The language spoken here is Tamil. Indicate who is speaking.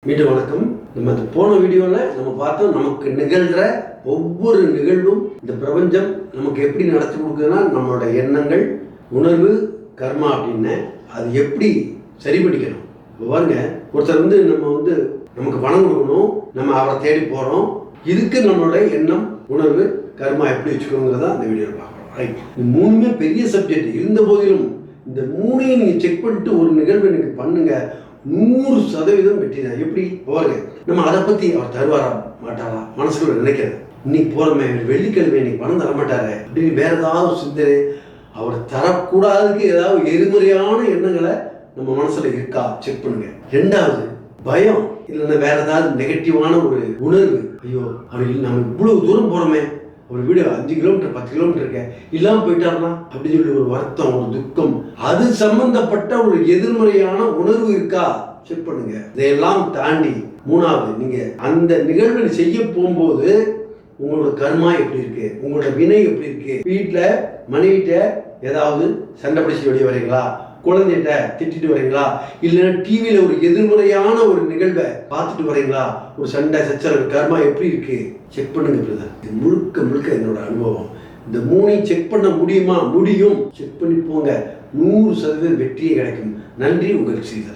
Speaker 1: மீண்டும் வணக்கம். நம்ம அந்த போன வீடியோவில் நம்ம பார்த்தோம், நமக்கு நிகழ்கிற ஒவ்வொரு நிகழ்வும் இந்த பிரபஞ்சம் நமக்கு எப்படி நடத்தி கொடுக்குதுன்னா நம்மளோட எண்ணங்கள், உணர்வு, கர்மா அப்படின்னு அது எப்படி சரி பண்ணிக்கணும். இப்போ பாருங்க, ஒருத்தர் நமக்கு பணம் கொடுக்கணும், நம்ம அவரை தேடி போகிறோம். இதுக்கு நம்மளோட எண்ணம், உணர்வு, கர்மா எப்படி வச்சுக்கோங்கிறத அந்த வீடியோவில் பார்க்குறோம். ரைட், இது மூணுமே பெரிய சப்ஜெக்ட் இருந்த போதிலும் இந்த மூணையும் நீங்கள் செக் பண்ணிட்டு ஒரு நிகழ்வை நீங்கள் பண்ணுங்க, 100% வெற்றி தான். எப்படி போவாங்க, நம்ம அதை பற்றி அவர் தருவாரா மாட்டாரா மனசுக்குள்ள நினைக்கிறது. இன்னைக்கு போகிறோமே, வெள்ளிக்கிழமை இன்னைக்கு பணம் தரமாட்டாரு அப்படின்னு வேற ஏதாவது சிந்தனை, அவர் தரக்கூடாதுக்கு ஏதாவது எதிர்மறையான எண்ணங்களை நம்ம மனசுல இருக்கா செக் பண்ணுங்க. ரெண்டாவது, பயம் இல்லைன்னா வேற ஏதாவது நெகட்டிவான ஒரு உணர்வு, ஐயோ அப்படி நம்ம இவ்வளவு தூரம் போறோமே, ஒரு வீடு 5 கிலோமீட்டர் 10 கிலோமீட்டர் இருக்க இல்லாமல் போயிட்டாருனா அப்படின்னு சொல்லி ஒரு வருத்தம், ஒரு துக்கம், அது சம்பந்தப்பட்ட ஒரு எதிர்மறையான உணர்வு இருக்கா செக் பண்ணுங்க. இதையெல்லாம் தாண்டி மூணாவது, நீங்க அந்த நிகழ்வை செய்ய போகும்போது உங்களோட கர்மா எப்படி இருக்கு, உங்களோட வினை எப்படி இருக்கு, வீட்டுல மனைவிட்ட ஏதாவது சண்டை பிடிச்சி வெளியே வரீங்களா, குழந்தைகிட்ட திட்டிட்டு வரீங்களா, இல்லைன்னா டிவியில ஒரு எதிர்மறையான ஒரு நிகழ்வை பார்த்துட்டு வரீங்களா, ஒரு சண்டை சச்சரவு, கர்மா எப்படி இருக்கு செக் பண்ணுங்க பிரதர். இது முழுக்க முழுக்க என்னோட அனுபவம். இந்த மூணையும் செக் பண்ண முடியுமா? முடியும். செக் பண்ணி போங்க, 100% வெற்றியே கிடைக்கும். நன்றி, உங்கள் ஸ்ரீதர்.